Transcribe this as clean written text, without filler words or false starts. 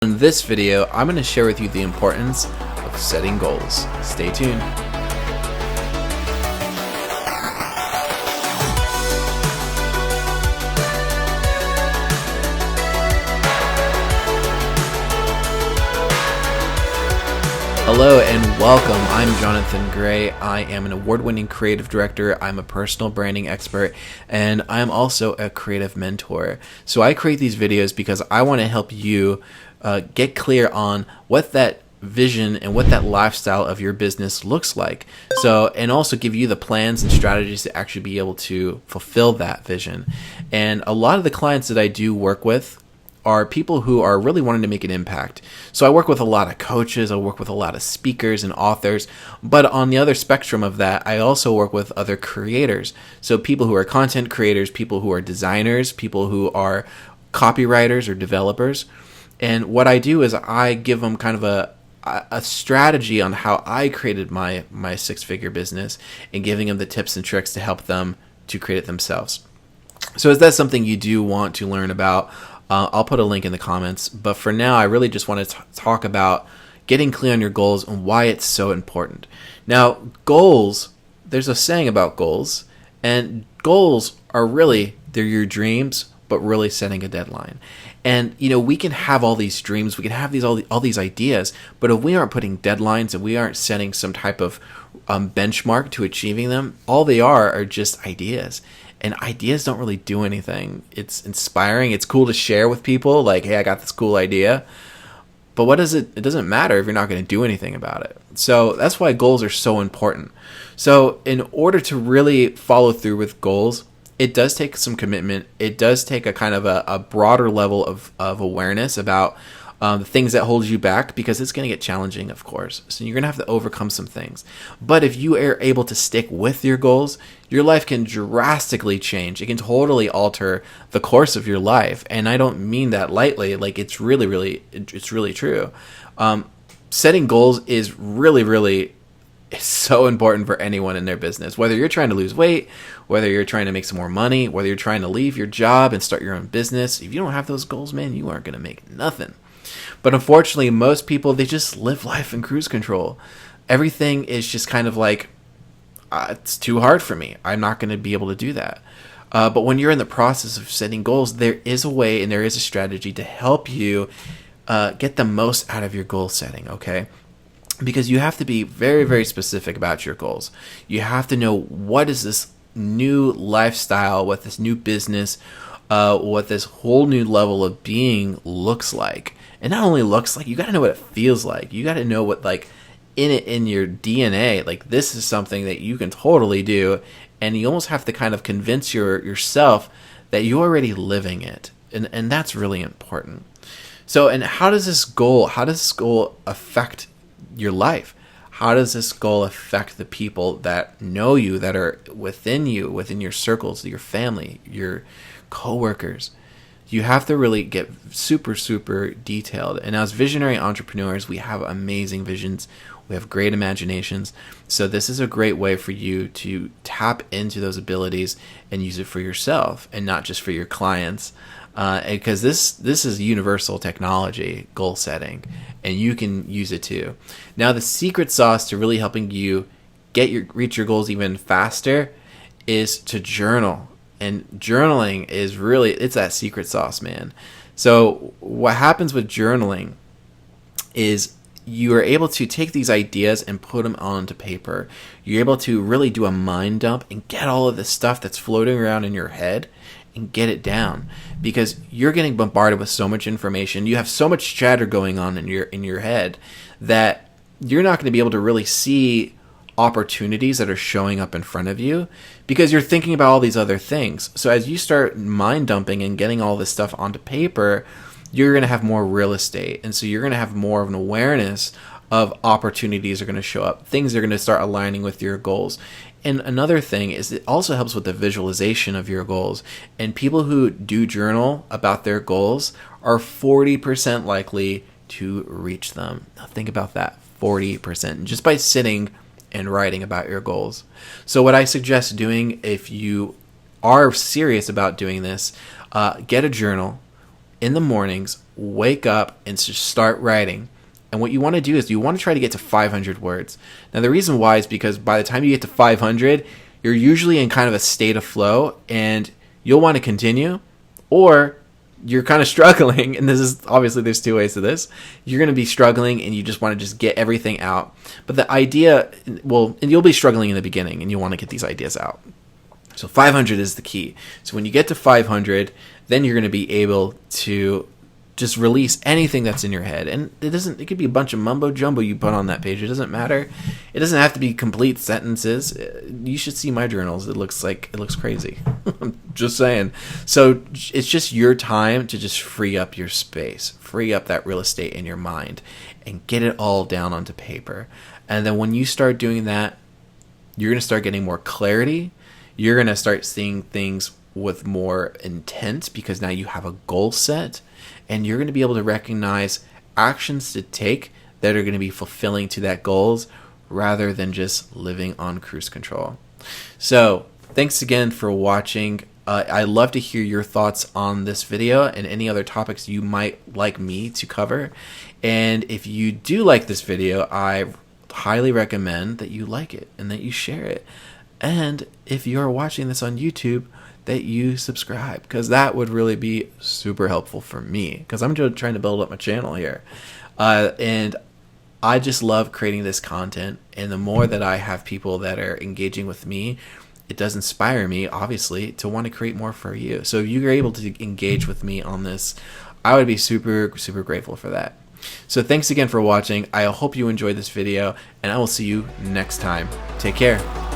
In this video, I'm going to share with you the importance of setting goals. Stay tuned. Hello and welcome. I'm Jonathan Gray. I am an award-winning creative director. I'm a personal branding expert, and I'm also a creative mentor. So I create these videos because I want to help you get clear on what that vision and what that lifestyle of your business looks like. And also give you the plans and strategies to actually be able to fulfill that vision. And a lot of the clients that I do work with are people who are really wanting to make an impact. So I work with a lot of coaches, I work with a lot of speakers and authors, but on the other spectrum of that, I also work with other creators. So people who are content creators, people who are designers, people who are copywriters or developers. And what I do is I give them kind of a strategy on how I created my six-figure business and giving them the tips and tricks to help them to create it themselves. So is that something you do want to learn about? I'll put a link in the comments, but for now, I really just want to talk about getting clear on your goals and why it's so important. Now, goals, there's a saying about goals, and goals are really, they're your dreams, but really setting a deadline. And, we can have all these dreams, we can have all these ideas, but if we aren't putting deadlines and we aren't setting some type of benchmark to achieving them, all they are just ideas. And ideas don't really do anything. It's inspiring. It's cool to share with people. Like, hey, I got this cool idea. But what does it doesn't matter if you're not going to do anything about it. So that's why goals are so important. So in order to really follow through with goals, it does take some commitment. It does take a kind of a broader level of awareness about the things that hold you back, because it's going to get challenging, of course. So you're going to have to overcome some things. But if you are able to stick with your goals, your life can drastically change. It can totally alter the course of your life. And I don't mean that lightly. Like, it's really true. Setting goals is really it's so important for anyone in their business. Whether you're trying to lose weight, whether you're trying to make some more money, whether you're trying to leave your job and start your own business, if you don't have those goals, man, you aren't going to make nothing. But unfortunately, most people, they just live life in cruise control. Everything is just kind of like, it's too hard for me. I'm not going to be able to do that. But when you're in the process of setting goals, there is a way and there is a strategy to help you get the most out of your goal setting, okay? Because you have to be very specific about your goals. You have to know, what is this new lifestyle, what this new business, what this whole new level of being looks like. And not only looks like, you got to know what it feels like. You got to know what, like, in your DNA, like, this is something that you can totally do. And you almost have to kind of convince yourself that you're already living it. And that's really important. So, and how does this goal affect your life? How does this goal affect the people that know you, that are within you, within your circles, your family, your coworkers? You have to really get super detailed. And as visionary entrepreneurs, we have amazing visions. We have great imaginations. So this is a great way for you to tap into those abilities and use it for yourself and not just for your clients. Because this is universal technology, goal setting, and you can use it too. Now, the secret sauce to really helping you reach your goals even faster is to journal. And journaling is really, it's that secret sauce, man. So what happens with journaling is you are able to take these ideas and put them onto paper. You're able to really do a mind dump and get all of the stuff that's floating around in your head and get it down, because you're getting bombarded with so much information. You have so much chatter going on in your head that you're not going to be able to really see opportunities that are showing up in front of you, because you're thinking about all these other things. So as you start mind dumping and getting all this stuff onto paper, you're going to have more real estate. And so you're going to have more of an awareness of opportunities are going to show up. Things are going to start aligning with your goals. And another thing is, it also helps with the visualization of your goals. And people who do journal about their goals are 40% likely to reach them. Now think about that, 40%, just by sitting and writing about your goals. So what I suggest doing, if you are serious about doing this, get a journal in the mornings. wake up and just start writing. And what you want to do is you want to try to get to 500 words. Now, the reason why is because by the time you get to 500, you're usually in kind of a state of flow and you'll want to continue, or you're kind of struggling. And this is obviously, there's two ways to this. You're going to be struggling and you just want to just get everything out. But the idea, well, and you'll be struggling in the beginning and you want to get these ideas out. So 500 is the key. So when you get to 500, then you're going to be able to just release anything that's in your head. And it could be a bunch of mumbo jumbo you put on that page. It doesn't matter. It doesn't have to be complete sentences. You should see my journals. It looks crazy. I'm just saying. So it's just your time to just free up your space, free up that real estate in your mind, and get it all down onto paper. And then when you start doing that, you're going to start getting more clarity. You're going to start seeing things with more intent because now you have a goal set, and you're going to be able to recognize actions to take that are going to be fulfilling to that goals rather than just living on cruise control. So thanks again for watching. I'd love to hear your thoughts on this video and any other topics you might like me to cover. And if you do like this video, I highly recommend that you like it and that you share it. And if you're watching this on YouTube, that you subscribe, because that would really be super helpful for me, because I'm just trying to build up my channel here. And I just love creating this content, and the more that I have people that are engaging with me, it does inspire me, obviously, to want to create more for you. So if you're able to engage with me on this, I would be super, super grateful for that. So thanks again for watching. I hope you enjoyed this video, and I will see you next time. Take care.